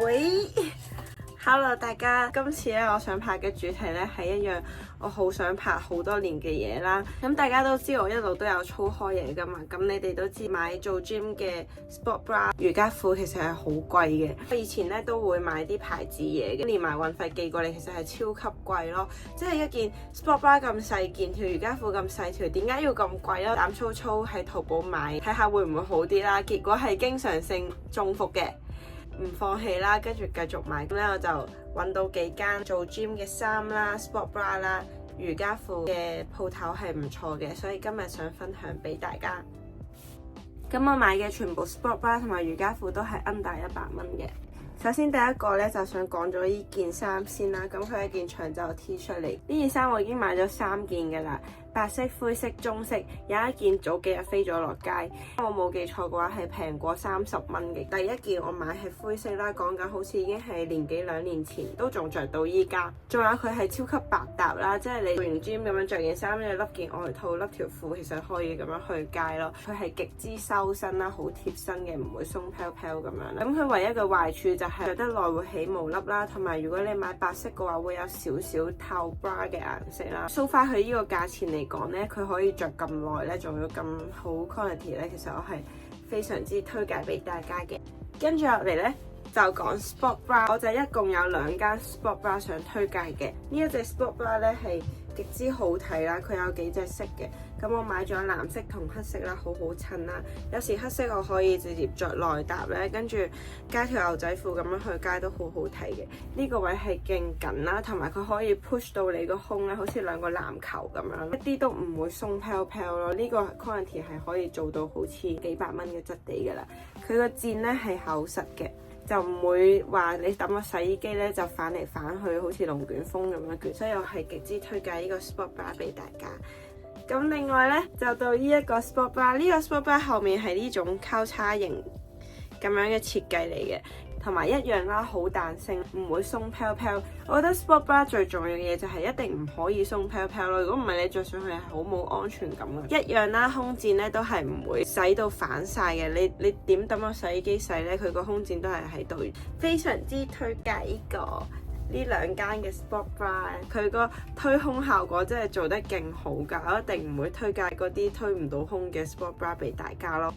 喂，Hello 大家，今次咧我想拍嘅主題咧係一樣我好想拍好多年嘅嘢啦。咁大家都知我一路都有操開嘢噶嘛，咁你哋都知買做 gym 嘅 sport bra 瑜伽褲其實係好貴嘅。我以前咧都會買啲牌子嘢嘅，連埋運費寄過嚟，其實係超級貴咯。即係一件 sport bra 咁細件，條瑜伽褲咁細條，點解要咁貴咯？膽粗粗喺淘寶買，睇下會唔會好啲啦。結果係經常性中伏嘅。唔放棄啦，跟住繼續買。咁咧我就揾到幾間做 gym 嘅衫啦、sport bra 啦、瑜伽褲嘅鋪頭係唔錯嘅，所以今日想分享俾大家。咁我買嘅全部 sport bra 同埋瑜伽褲都係 under 100蚊嘅。首先第一個咧就想講咗呢件衫先啦，咁佢係一件長袖 T 恤嚟。呢件衫我已經買咗3件㗎啦，白色、灰色、棕色，有一件早幾日飛咗落街，我冇記錯嘅話係平過30蚊嘅。第一件我買係灰色啦，講緊好似已經係年幾2年前，都仲着到依家。仲有佢係超級百搭啦，即係你做完 gym 咁樣着件衫，你笠件外套、笠條褲，其實可以咁樣去街咯。佢係極之修身啦，好貼身嘅，唔會鬆飄飄咁樣。咁佢唯一嘅壞處就係着得耐會起毛粒啦，同埋如果你買白色嘅話，會有少少透 bra 嘅顏色啦。So far佢呢個價錢嚟講咧，佢可以着咁耐咧，仲要咁好 quality 咧，其實我係非常之推介俾大家嘅。跟住落嚟咧就講 sport bra， 我就一共有2間 sport bra 想推介嘅。呢一隻 sport bra 咧係極之好睇啦，佢有幾隻色嘅。咁我買咗藍色同黑色啦，好好襯啦。有時黑色我可以直接着內搭咧，跟住加條牛仔褲咁樣去街都好好睇嘅。呢個位係勁緊啦，同埋佢可以 push 到你個胸咧，好似2個籃球咁樣，一啲都唔會鬆飄飄咯。呢個 quality 係可以做到好似幾百蚊嘅質地噶啦。佢個墊咧係厚實嘅，就唔會話你抌個洗衣機咧就反嚟反去，好似龍捲風咁樣捲。所以我係極之推介呢個 sport bra 俾大家。咁另外咧就到呢一個 sport bra， 呢個 sport bra 後面係呢種交叉型咁樣嘅設計嚟嘅，同埋一樣啦，好彈性，唔會鬆飄飄。我覺得 sport bra 最重要嘅嘢就係一定唔可以鬆飄飄咯，如果唔係你着上去係好冇安全感嘅。一樣啦，空墊咧都係唔會洗到反晒嘅，你點抌個洗衣機洗咧，佢個空墊都係喺度。非常之推介呢2間嘅 sport bra， 佢個推胸效果真係做得勁好㗎，我一定唔會推介嗰啲推唔到胸嘅 sport bra 俾大家咯。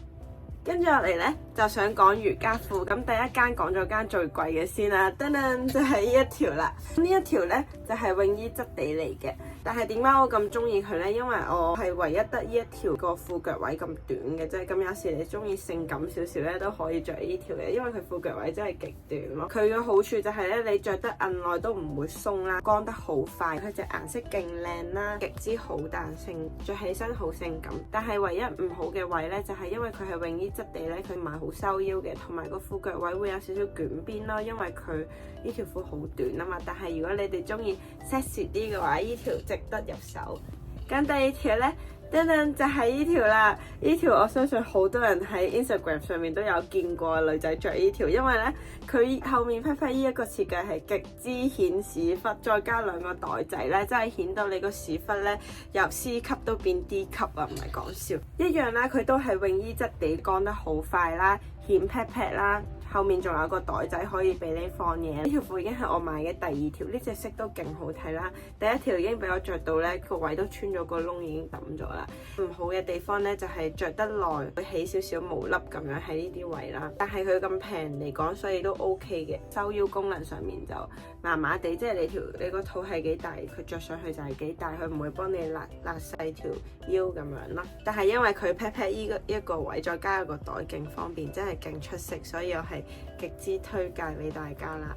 跟住落嚟咧，就想講瑜伽褲。咁第一間講咗間最貴嘅先啦，噔噔就係呢一條啦。呢一條咧就係泳衣質地嚟嘅，但係點解我咁中意佢咧？因為我係唯一得呢一條個褲腳位咁短嘅啫。咁有時你中意性感少少咧，都可以着呢條嘅，因為佢褲腳位真係極短咯。佢嘅好處就係咧，你着得按耐都唔會鬆啦，乾得好快。佢隻顏色勁靚啦，極之好彈性，着起身好性感。但係唯一唔好嘅位咧，就係因為佢係泳衣質地咧，佢唔係好收腰嘅，同埋個褲腳位會有少少捲邊咯，因為佢呢條褲好短啊嘛。但係如果你哋中意 sexy 啲嘅話，呢條值得入手。咁第二條咧，噔噔就係呢條啦。呢條我相信好多人喺 Instagram 上面都有見過女仔着呢條，因為咧佢後面匹匹呢一個設計係極之顯屎忽，再加2個袋仔咧，真係顯到你個屎忽咧由 C 級都變 D 級啊，唔係講笑。一樣啦，佢都係泳衣質地，乾得好快啦，顯匹匹啦。後面仲有個袋仔可以俾你放嘢。呢條褲已經係我買嘅第2條，呢隻色都勁好睇啦。第一條已經俾我着到咧個位都穿咗個窿，已經揼咗啦。唔好嘅地方咧就係着得耐會起少少毛粒咁樣喺呢啲位啦。但係佢咁平嚟講，所以都 OK 嘅。收腰功能上面就麻麻地，即係你個肚係幾大，佢着上去就係幾大，佢唔會幫你勒細條腰咁樣啦。但係因為佢 pat pat 依一個位，再加一個袋，勁方便，真係勁出色，所以我係極之推介俾大家啦。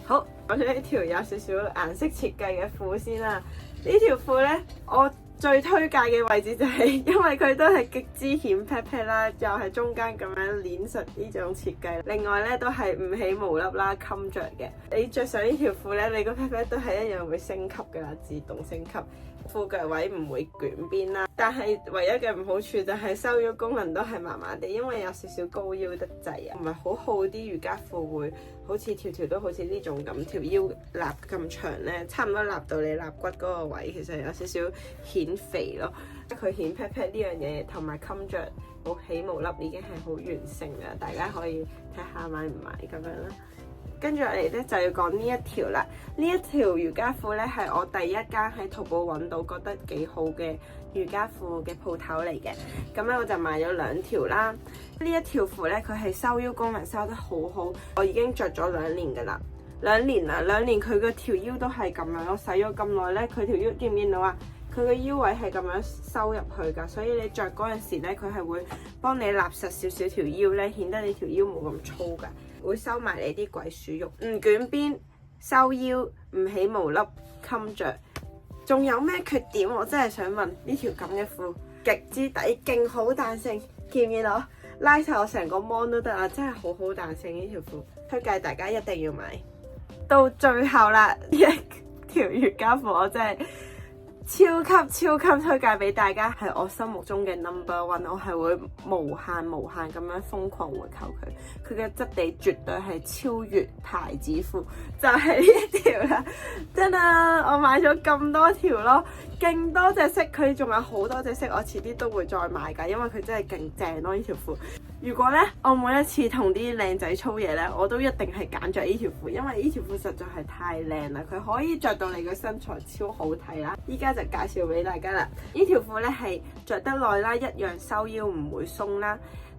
好，講咗呢條有少少顏色設計嘅褲先啦。呢條褲呢，我最推介嘅位置就係因為佢都係極之顯 pat pat 啦，又係中間咁樣鏈實呢種設計。另外呢，都係唔起毛粒啦，襟着嘅。你着上呢條褲呢，你個 pat pat 都係一樣會升級㗎啦，自動升級。褲腳位唔會捲邊啦，但係唯一嘅唔好處就係收腰功能都係麻麻地，因為有少少高腰得滯啊，唔係好好啲瑜伽褲會好似條條都好似呢種咁，條腰立咁長咧，差唔多立到你肋骨嗰個位，其實有少少顯肥咯。佢顯 pat pat 呢樣嘢同埋襟着好起毛粒已經係好完成啦，大家可以睇下買唔買咁樣啦。跟住我哋咧就要講呢一條啦。呢一條瑜伽褲咧係我第一間喺淘寶揾到覺得幾好嘅瑜伽褲嘅鋪頭嚟嘅。咁咧我就買咗2條啦。呢一條褲咧佢係收腰功能收得好好，我已經着咗2年噶啦，2年啦，2年佢個條腰都係咁樣咯。洗咗咁耐咧，佢條腰見唔見到啊？佢個腰位係咁樣收入去㗎，所以你着嗰陣時咧，佢係會幫你立實少少條腰咧，顯得你條腰冇咁粗㗎，會收埋你啲鬼鼠肉，唔捲邊，收腰，唔起毛粒，襟着。仲有咩缺點？我真係想問呢條咁嘅褲，極之抵，勁好彈性，見唔見到？拉晒我成個 mon 都得啊！真係好好彈性呢條褲，推介大家一定要買。到最後啦，呢一條瑜伽褲我真係〜超級推介俾大家，係我心目中嘅 No.1， 我係會無限咁樣瘋狂回購佢。佢嘅質地絕對係超越牌子褲，就係呢一條啦。真啊，我買咗咁多條咯，勁多隻色，佢仲有好多隻色，我遲啲都會再買㗎，因為佢真係勁正咯呢條褲。如果咧我每一次同啲靚仔操嘢咧，我都一定係揀着呢條褲，因為呢條褲實在係太靚啦，佢可以着到你個身材超好睇啦。依家就介紹俾大家啦，呢條褲咧係着得耐啦，一樣收腰唔會鬆啦，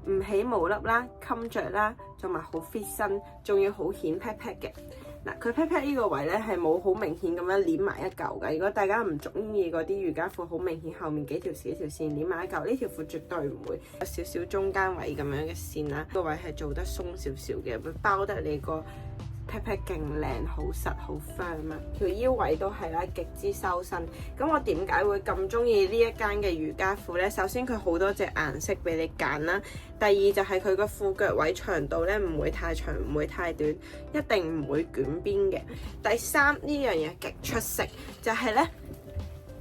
唔起毛粒啦，襟着啦，同埋好 fit 身，仲要好顯 pat pat 嘅。嗱，佢 pat pat 呢個位咧係冇好明顯咁樣攣埋一嚿嘅。如果大家唔中意嗰啲瑜伽褲好明顯後面幾條線攣埋一嚿，呢條褲絕對唔會有少少中間位咁樣嘅線啦。個位係做得鬆少少嘅，會包得你個 pat pat 勁靚，好實好 firm 啊！條腰位都係啦，極之修身。咁我點解會咁中意呢一間嘅瑜伽褲呢？首先佢好多隻顏色俾你揀啦，第二就係佢個褲腳位長度咧唔會太長，唔會太短，一定唔會捲邊嘅。第三呢樣嘢極出色，就係呢：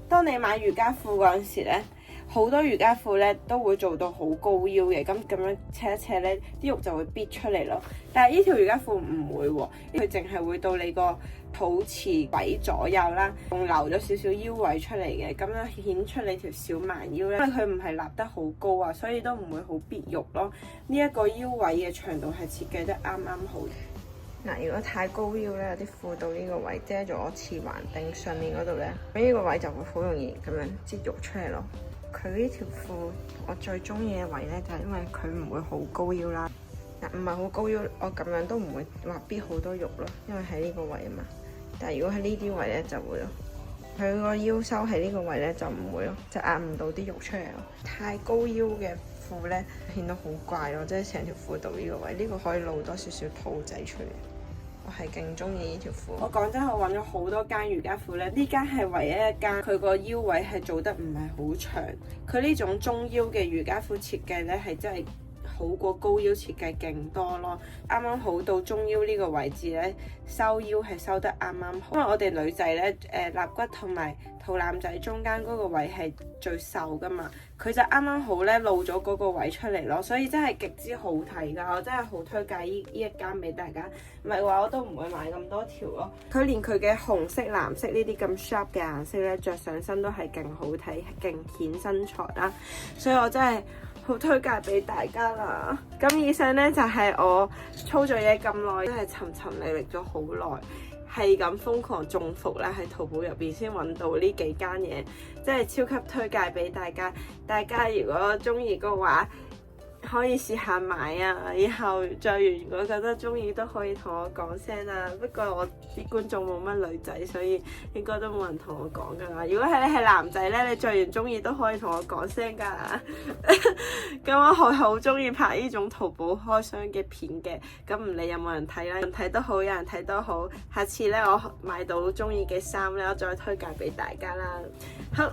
當你買瑜伽褲嗰陣時咧。好多瑜伽褲咧都會做到好高腰嘅，咁樣扯一扯咧，啲肉就會逼出嚟咯。但係呢條瑜伽褲唔會喎，佢淨係會到你個肚臍位左右啦，仲留咗少少腰位出嚟嘅，咁樣顯出你條小蠻腰咧。因為佢唔係立得好高啊，所以都唔會好逼肉咯。呢一個腰位嘅長度係設計得啱啱好。嗱，如果太高腰咧，有啲褲到呢個位遮咗我臍環定上面嗰度咧，呢個位就會好容易咁樣擠肉出嚟咯。佢呢條褲我最中意嘅位咧，就係因為佢唔會好高腰啦。嗱，唔係好高腰，我咁樣都唔會話逼好多肉咯，因為喺呢個位啊嘛。但係如果喺呢啲位咧就會咯，佢個腰收喺呢個位咧就唔會咯，就壓唔到啲肉出嚟咯。太高腰嘅褲咧顯得好怪咯，即係成條褲到呢個位，呢個可以露多少少肚仔出嚟。我係勁中意呢條褲。我講真，我揾咗好多間瑜伽褲咧，呢間係唯一一間佢個腰位係做得唔係好長。佢呢種中腰嘅瑜伽褲設計咧係真係好過高腰設計勁多咯。啱啱好到中腰呢個位置咧，收腰係收得啱啱好。因為我哋女仔咧，肋骨同埋肚腩仔中間嗰個位係最瘦噶嘛，佢就啱啱好咧露咗嗰個位出嚟咯，所以真係極之好睇噶，我真係好推介呢一間俾大家。唔係話我都唔會買咁多條咯。佢連佢嘅紅色、藍色呢啲咁 sharp 嘅顏色咧，着上身都係勁好睇，勁顯身材啦。所以我真係好推介俾大家啦。咁以上咧就係我操咗嘢咁耐，真係尋尋覓覓咗好耐。係咁瘋狂中伏啦，喺淘寶入邊先揾到呢幾間嘢，真係超級推介俾大家。大家如果中意嘅話，可以試下買啊！以後着完如果覺得中意都可以同我講聲啊。不過我啲觀眾冇乜女仔，所以應該都冇人同我講噶啦。如果係你係男仔咧，你着完中意都可以同我講聲噶。咁我好中意拍呢種淘寶開箱嘅片嘅，咁唔理有冇人睇啦，有人睇都好，有人睇都好。下次咧我買到中意嘅衫咧，我再推介俾大家啦。好。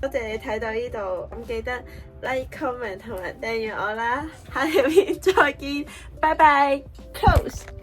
多謝你睇到呢度，咁記得 like、comment 同埋訂閱我啦，下條片再見，拜拜，close。